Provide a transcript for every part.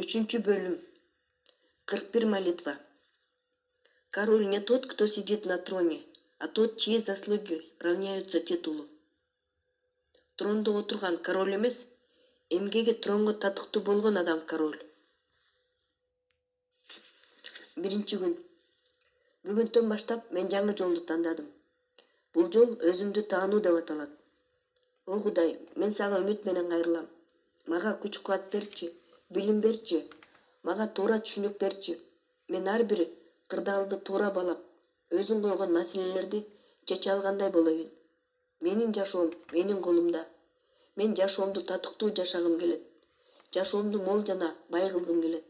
Üçüncü bölüm. 41 молитва. Король не тот, кто сидит на троне, а тот, чьи заслуги равняются титулу. Тронда отырған король емес, эмгеге тронго татыктуу болгон адам король. Биринчи күн. Бүгүнтөн баштап мен жаңы жолду тандадым. Бул жол өзүмдү таануу деп аталат. О Кудай, мен сага үмүт менен кайрылам. Мага күч-кубат берчи, билим берчи, мага туура түшүнүк берчи. Мен ар бир кырдаалды туура балап, өзүң койгон маселелерди чече алгандай болоюн. Менин жашоом менин колумда. Мен жашоомду татыктуу жашагым келет. Жашоомду мол жана бай кылгым келет.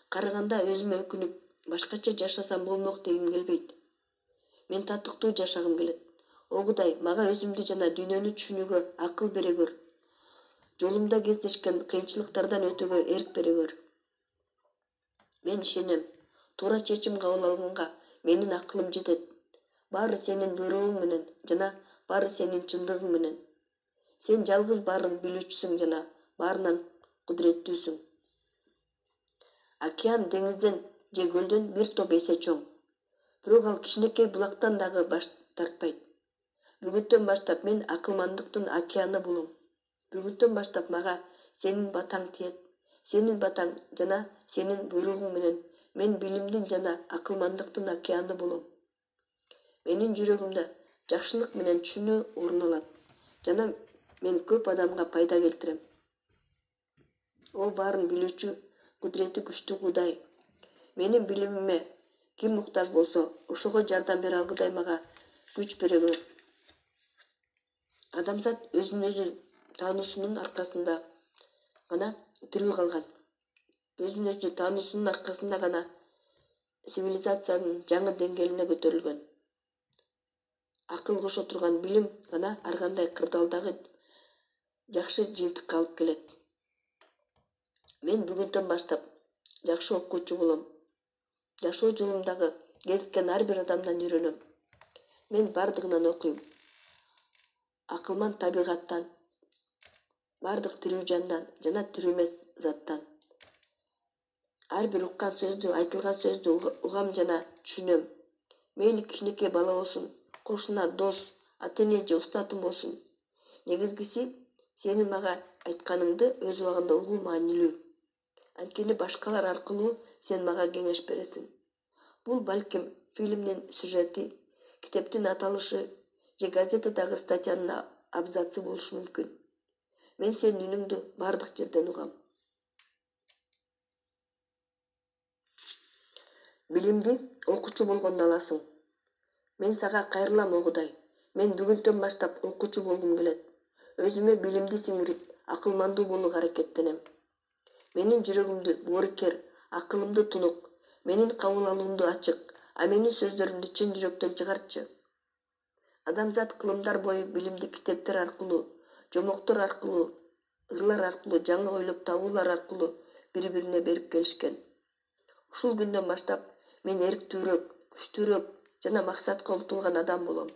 Карыганда өзүмө өкүнүп, башкача жашасам болмок дегим келбейт. Мен татыктуу жашагым келет. О Кудай, мага өзүмдү жана дүйнөнү түшүнүүгө акыл бере көр. Жолумда кездешкен кыйынчылыктардан өтүүгө эрк бере көр. Мен ишенем, туура чечим кабыл алганга менин акылым жетет. Баары сенин буйругуң менен жана баары сенин чындыгың менен. Сен жалгыз баарын билүүчүсүң жана баарынан кудуреттүүсүң. Океан деңизден же көлдөн бир топ эсе чоң. Бирок ал кичинекей булактан дагы баш тартпайт. Бүгүнтөн баштап мен акылмандыктын океаны болом. Бүгүнтөн баштап мага сенин батаң тиет. Сенин батаң жана сенин буйругуң менен мен билимдин жана акылмандыктын океаны болом. Менин жүрөгүмдө жакшылык менен түшүнүү орун алат жана мен көп адамга пайда келтирем. О баарын билүүчү, кудурети күчтүү Кудай, менин билимиме ким муктаж болсо, ошого жардам бере алгыдай мага күч бере көр. Адамзат өзүн өзү таануусунун аркасында гана тирүү калган. Өзүн өзү таануусунун аркасында гана цивилизациянын жаңы деңгээлине көтөрүлгөн. Акыл кошо турган билим гана ар кандай кырдаалдагы жакшы жыйынтыкка алып келет. Мен бүгүнтөн баштап жакшы окуучу болом. Жашоо жолумдагы кезиккен ар бир адамдан үйрөнөм. Мен бардыгынан окуйм. Акылман табигаттан, бардык тирүү жандан жана тирүү эмес заттан. Ар бир уккан сөздү, айтылган сөздү угам жана түшүнөм. Мейли кичинекей бала болсун, кошуна, дос, ата-эне же устатым болсун. Негизгиси, сенин мага айтканыңды өз убагында угуу маанилүү. Анткени башкалар аркылуу сен мага кеңеш бересиң. Бул балким фильмдин сюжети, китептин аталышы же газетадагы статьянын абзацы болушу мүмкүн. Мен сенин үнүңдү бардык жерден угам. Билимди окуучу болгондо аласың. Мен сага кайрылам, о Кудай. Мен бүгүнтөн баштап окуучу болгум келет. Өзүмө билимди сиңирип, акылмандуу болууга аракеттенем. Менин жүрөгүмдү боорукер, акылымды тунук, менин кабыл алуумду ачык, а менин сөздөрүмдү чын жүрөктөн чыгарчы. Адамзат кылымдар бою билимди китептер аркылуу, жомоктор аркылуу, ырлар аркылуу, жаңы ойлоп табуулар аркылуу бири-бирине берип келишкен. Ушул күндөн баштап мен эрктүүрөөк, күчтүүрөөк жана максатка умтулган адам болом.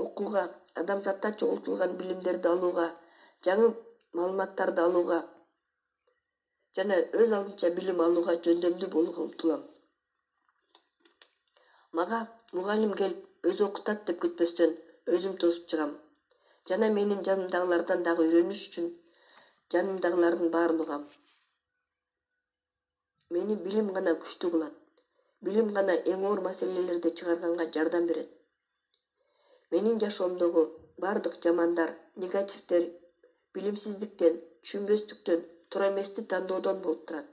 Окууга, адамзатта чогултулган билимдерди алууга, жаңы маалыматтарды алууга жана өз алдынча билим алууга жөндөмдүү болууга умтулам. Мага мугалим келип өзү окутат деп күтпөстөн өзүм тосуп чыгам. Жана менин жанымдагылардан дагы үйрөнүш үчүн жанымдагылардын баарын угам. Мени билим гана күчтүү кылат. Билим гана эң оор маселелерди чыгарганга жардам берет. Менин жашоомдогу бардык жамандар, негативдер билимсиздиктен, түшүнбөстүктөн, туура эмести тандоодон болуп турат.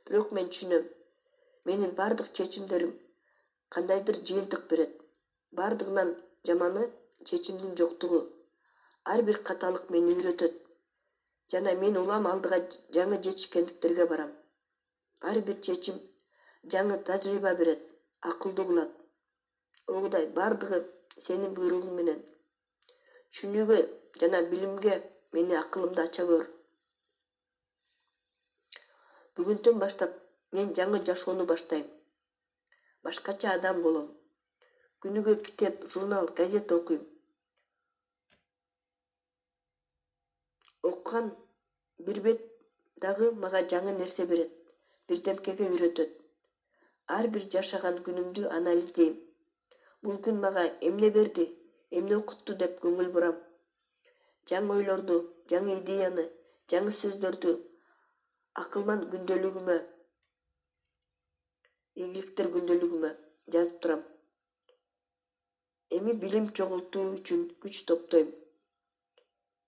Бирок мен түшүнөм, менин бардык чечимдерим кандайдыр жыйынтык берет. Бардыгынан жаманы чечимдин жоктугу. Ар бир каталык мени үйрөтөт. Жана мен улам алдыга жаңы жетишкендиктерге барам. Ар бир чечим жаңы тажрыйба берет, акылдуу кылат. О Кудай, бардыгы сенин буйругуң менен. Түшүнүүгө жана билимге мени акылымды ача көр. Бүгүнтөн баштап мен жаңы жашоону баштайм. Башкача адам болом. Күнүгө китеп, журнал, газета окуйм. Окуган бир бет дагы мага жаңы нерсе берет, бирдемкеге үйрөтөт. Ар бир жашаган күнүмдү анализдейм. Бул күн мага эмне берди, эмне окутту деп көңүл бурам. Жаңы ойлорду, жаңы идеяны, жаңы сөздөрдү акылман күндөлүгүмө, ийгиликтер күндөлүгүмө жазып турам. Эми билим чогултуу үчүн күч топтойм.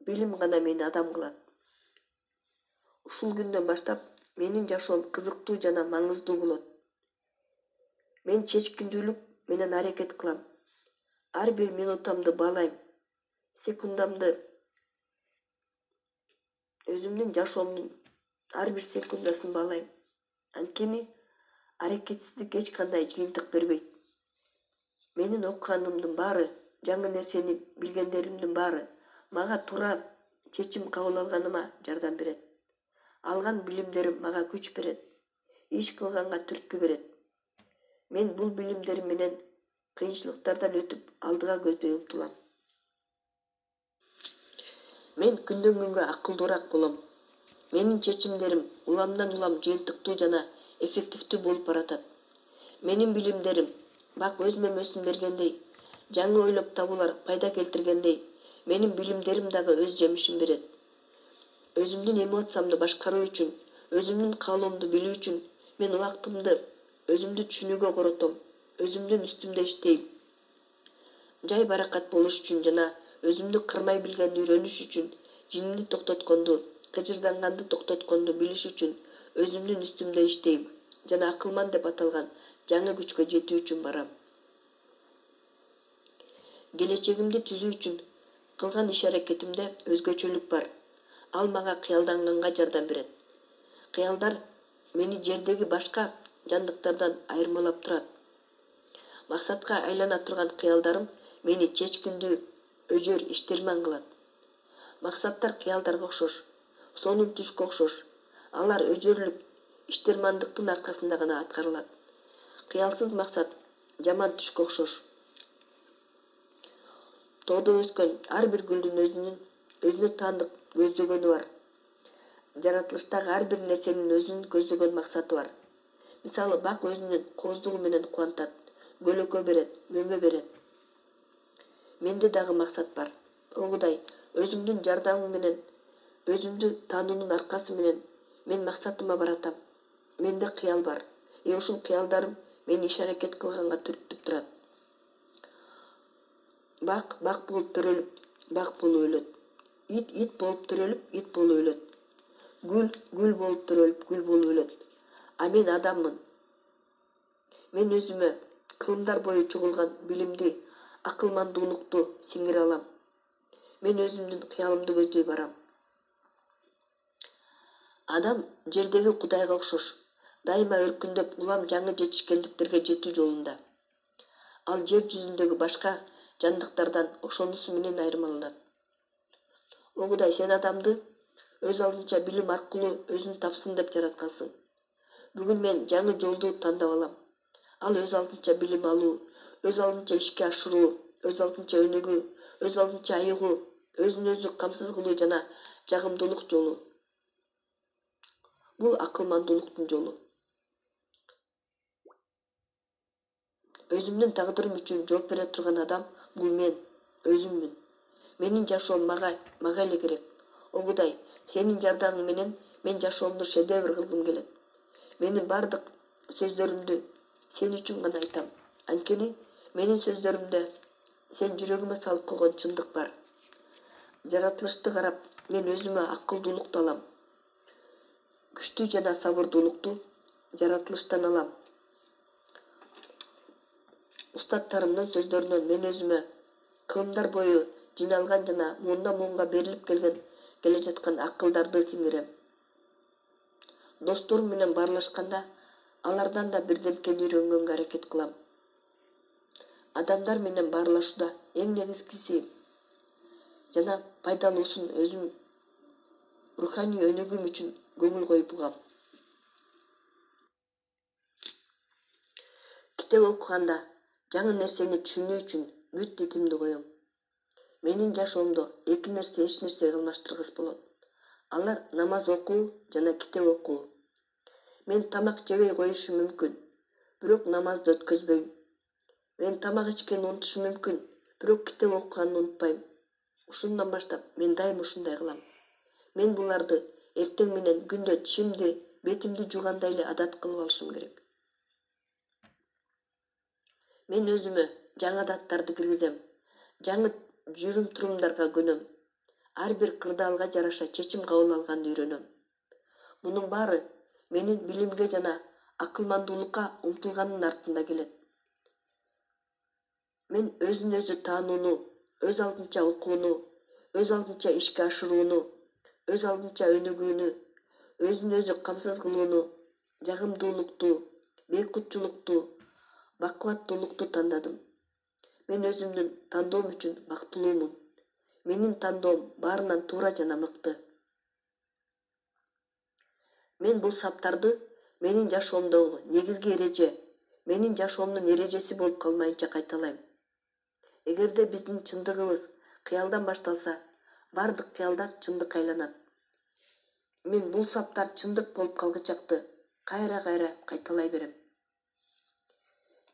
Билим гана мени адам кылат. Ушул күндөн баштап менин жашоом кызыктуу жана маңыздуу болот. Мен чечкиндүүлүк менен аракет кылам. Ар бир минутамды баалайм. Секундамды, өзүмдүн жашоомдун ар бир секундасын баалайм. Анткени аракетсиздик эч кандай жыйынтык бербейт. Менин окуганымдын баары, жаңы нерсени билгендеримдин баары мага туура чечим кабыл алганыма жардам берет. Алган билимдерим мага күч берет. Иш кылганга түрткү берет. Мен бул билимдерим менен кыйынчылыктардан өтүп алдыга көздөй умтулам. Мен күндөн күнгө акылдуураак болом. Менин чечимдерим уламдан улам жыйынтыктуу жана эффективдүү болуп баратат. Менин билимдерим бак өз мөмөсүн бергендей, жаңы ойлоп табуулар пайда келтиргендей, менин билимдерим дагы өз жемишин берет. Өзүмдүн эмоциямды башкаруу үчүн, өзүмдүн каалоомду билүү үчүн мен убактымды өзүмдү түшүнүүгө коротом, өзүмдүн үстүмдө иштейм. Жай баракат болуш үчүн жана өзүмдү кырмай билгенди үйрөнүш үчүн, жинимди токтотконду, кыжырданганды токтотконду билиш үчүн өзүмдүн үстүмдө иштейм жана акылман деп аталган жаңы күчкө жетүү үчүн барам. Келечегимди түзүү үчүн кылган иш-аракетимде өзгөчөлүк бар. Ал мага кыялданганга жардам берет. Кыялдар мени жердеги башка жандыктардан айырмалап турат. Максатка айлана турган кыялдарым мени чечкиндүү, өжөр, иштерман кылат. Максаттар кыялдарга окшош, сонун түшкө окшош. Алар өжөрлүк, иштермандыктын аркасында гана аткарылат. Кыялсыз максат жаман түшкө окшош. Тоодо өскөн ар бир гүлдүн өзүнө таандык көздөгөнү бар. Жаратылыштагы ар бир нерсенин өзүнүн көздөгөн максаты бар. Мисалы, бак өзүнүн кооздугу менен кубантат, көлөкө берет, мөмө берет. Менде дагы максат бар. Огудай, өзүмдүн жардамым менен, өзүмдү таануунун аркасы менен мен максатыма баратам. Менде кыял бар. Ушул кыялдарым мени иш-аракет кылганга түртүп турат. Бак болуп төрөлүп, бак болуп өлөт. Ит болуп төрөлүп, ит болуп өлөт. Гүл болуп төрөлүп, гүл болуп өлөт. А мен адаммын. Мен өзүмө кылымдар бою чогулган билимди, акылмандуулукту сиңире алам. Мен өзүмдүн кыялымды көздөй барам. Адам жердеги Кудайга окшош, дайыма өркүндөп улам жаңы жетишкендиктерге жетүү жолунда. Ал жер жүзүндөгү башка жандыктардан ошонусу менен айырмаланат. Огудай, сен адамды өз алдынча билим аркылуу өзүн тапсын деп жараткансың. Бүгүн мен жаңы жолду тандап алам. Ал өз алдынча билим алуу, өз алдынча ишке ашыруу, өз алдынча өнүгүү, өз алдынча айыгуу, өзүн өзү камсыз кылуу жана жагымдуулук жолу. Бул акылмандуулуктун жолу. Өзүмдүн тагдырым үчүн жооп бере турган адам бул мен, өзүммүн. Менин жашоом мага эле керек. Огудай, сенин жардамың менен мен жашоомду шедевр кылгым келет. Менин бардык сөздөрүмдү сен үчүн гана айтам. Анткени менин сөздөрүмдө сен жүрөгүмө салып койгон чындык бар. Жаратылышты карап, мен өзүмө акылдуулукту алам. Күчтүү жана сабырдуулукту жаратылыштан алам. Устаттарымдын сөздөрүнөн мен өзүмө кылымдар бою жыйналган жана муундан-муунга берилип келе жаткан акылдарды сиңирем. Досторум менен баарлашканда алардан да бирдемкени үйрөнгөнгө аракет кылам. Адамдар менен баарлашууда эң негизгиси жана пайдалуусун өзүм руханий өнүгүүм үчүн көңүл коюп угам. Китеп окуганда жаңы нерсени түшүнүү үчүн бүт этимди коем. Менин жашоомдо эки нерсе эч нерсеге алмаштыргыс болот. Алар намаз окуу жана китеп окуу. Мен тамак жебей коюшум мүмкүн, бирок намазды өткөзбөйм. Мен тамак ичкенди унутушум мүмкүн, бирок китеп окуганды унутпайм. Ушундан баштап мен дайым ушундай кылам. Мен буларды эртең менен күндө тишимди, бетимди жуугандай эле адат кылып алышым керек. Мен өзүмө жаңы адаттарды киргизем. Жаңы жүрүм-турумдарга көнөм. Ар бир кырдаалга жараша чечим кабыл алганды үйрөнөм. Мунун баары менин билимге жана акылмандуулукка умтулганымдын артында келет. Мен өзүн өзү таанууну, өз алдынча окууну, өз алдынча ишке ашырууну, өз алдынча өнүгүүнү, өзүн өзү камсыз кылууну, жагымдуулукту, бейкутчулукту, бакубаттуулукту тандадым. Мен өзүмдүн тандоом үчүн бактылуумун. Менин тандоом баарынан туура жана мыкты. Мен бул саптарды менин жашоомдогу негизги эреже, менин жашоомдун эрежеси болуп калмайынча кайталайм. Эгерде биздин чындыгыбыз кыялдан башталса, бардык кыялдар чындыкка айланат. Мен бул саптар чындык болуп калгычакты кайра кайталай берем.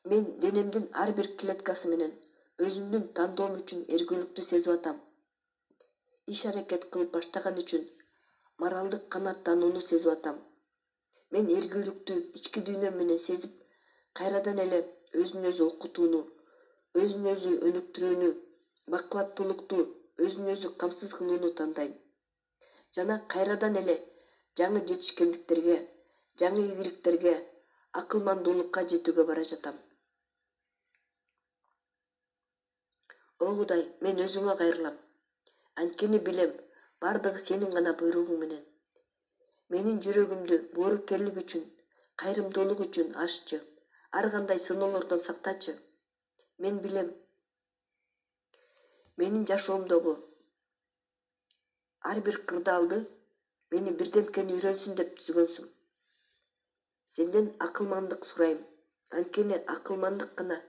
Мен денемдин ар бир клеткасы менен өзүмдүн тандоом үчүн эргүүлүктү сезип атам. Иш-аракет кылып баштаган үчүн моралдык канааттанууну сезип атам. Мен эргүүлүктү ички дүйнөм менен сезип, кайрадан эле өзүн өзү окутууну, өзүн өзү өнүктүрүүнү, бакубаттуулукту, өзүн өзү камсыз кылууну тандайм. Жана кайрадан эле жаңы жетишкендиктерге, жаңы ийгиликтерге, акылмандуулукка жетүүгө бара жатам. О Кудай, мен өзүңө кайрылам. Анткени билем, бардыгы сенин гана буйругуң менен. Менин жүрөгүмдү боорукерлик үчүн, кайрымдуулук үчүн аччы, ар кандай сыноолордон сактачы. Мен билем, менин жашоомдогу ар бир кырдаалды мени бирдемкени үйрөнсүн деп түзгөнсүң. Сенден акылмандык сурайм. Анткени акылмандык гана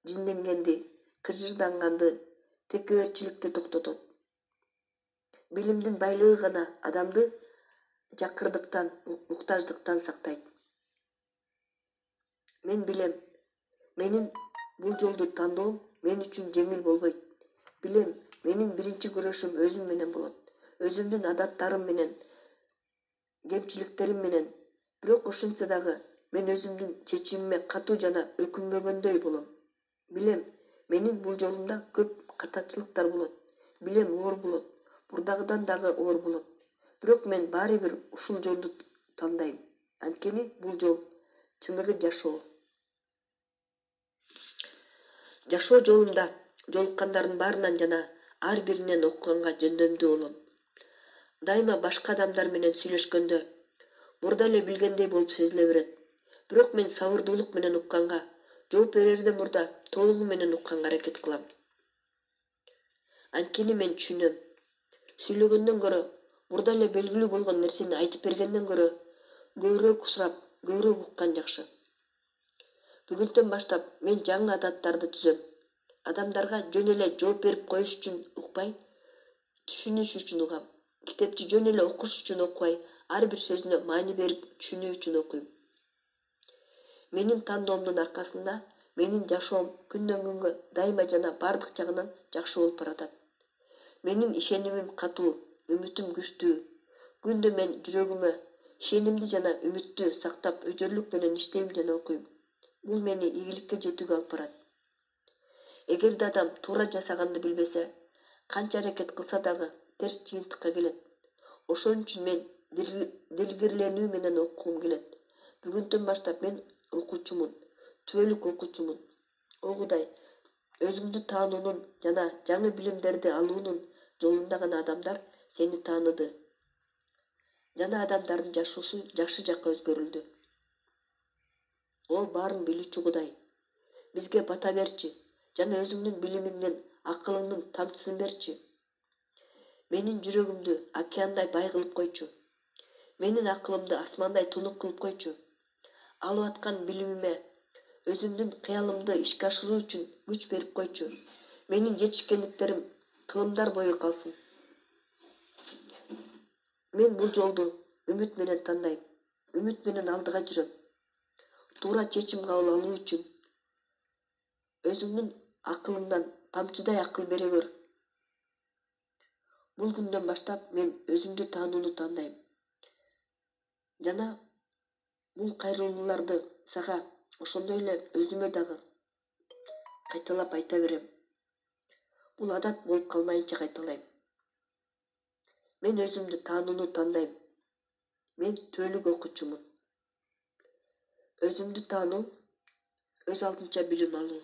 жинденгенди, кыжырданганды, текеберчиликти токтотот. Билимдин байлыгы гана адамды жакырдыктан, муктаждыктан сактайт. Мен билем, менин бул жолду тандоом мен үчүн жеңил болбойт. Билем, менин биринчи күрөшүм өзүм менен болот. Өзүмдүн адаттарым менен, кемчиликтерим менен. Бирок ошентсе дагы мен өзүмдүн чечимиме катуу жана өкүнбөгөндөй болом. Билем, менин бул жолумда көп катачылыктар болот. Билем, оор болот. Бурдагыдан дагы оор болот. Бирок мен баары бир ушул жолду тандайм. Анткени бул жол чыныгы жашоо. Жашоо жолумда жолуккандардын баарынан жана ар биринен окуганга жөндөмдүү болом. Дайыма башка адамдар менен сүйлөшкөндө мурда эле билгендей болуп сезиле берет. Бирок мен сабырдуулук менен укканга, жооп берерден мурда толугу менен укканга аракет кылам. Анткени мен түшүнөм. Сүйлөгөндөн көрө, мурда эле белгилүү болгон нерсени айтып бергенден көрө, көбүрөөк сурап, көбүрөөк уккан жакшы. Бүгүнтөн баштап мен жаңы адаттарды түзөм. Адамдарга жөн эле жооп берип коюш үчүн укпай, түшүнүш үчүн угам. Китепти жөн эле окуш үчүн окубай, ар бир сөзүнө маани берип түшүнүү үчүн окуйм. Менин тандоомдун аркасында менин жашоом күндөн күнгө дайыма жана бардык жагынан жакшы болуп баратат. Менин ишенимим катуу, үмүтүм күчтүү. Күндө мен жүрөгүмө ишенимди жана үмүттү сактап өжөрлүк менен иштейм жана окуйм. Бул мени ийгиликке жетүүгө алып барат. Эгерде адам туура жасаганды билбесе, канча аракет кылса дагы терс жыйынтыкка келет. Ошон үчүн мен дилгирленүү менен окугум келет. Бүгүнтөн баштап мен окуучумун, түбөлүк окуучумун. О Кудай, өзүңдү таануунун жана жаңы билимдерди алуунун жолунда гана адамдар сени тааныды. Жана адамдардын жашоосу жакшы жакка өзгөрүлдү. О баарын билүүчү Кудай, бизге бата берчи, жана өзүңдүн билимиңдин, акылыңдын тамчысын берчи. Менин жүрөгүмдү океандай бай кылып койчу. Менин акылымды асмандай тунук кылып койчу. Алып аткан билимиме, өзүмдүн кыялымды ишке ашыруу үчүн күч берип койчу. Менин жетишкендиктерим кылымдар бою калсын. Мен бул жолду үмүт менен тандайм. Үмүт менен алдыга жүрөм. Туура чечим кабыл алуу үчүн өзүңдүн акылыңдан тамчыдай акыл бере көр. Бул күндөн баштап мен өзүмдү таанууну тандайм. Жана бул кайрылууларды сага ошондой эле өзүмө дагы кайталап айта берем. Бул адат болуп калмайынча кайталайм. Мен өзүмдү таанууну тандайм. Мен түбөлүк окуучумун. Өзүмдү таануу, өз алдынча билим алуу.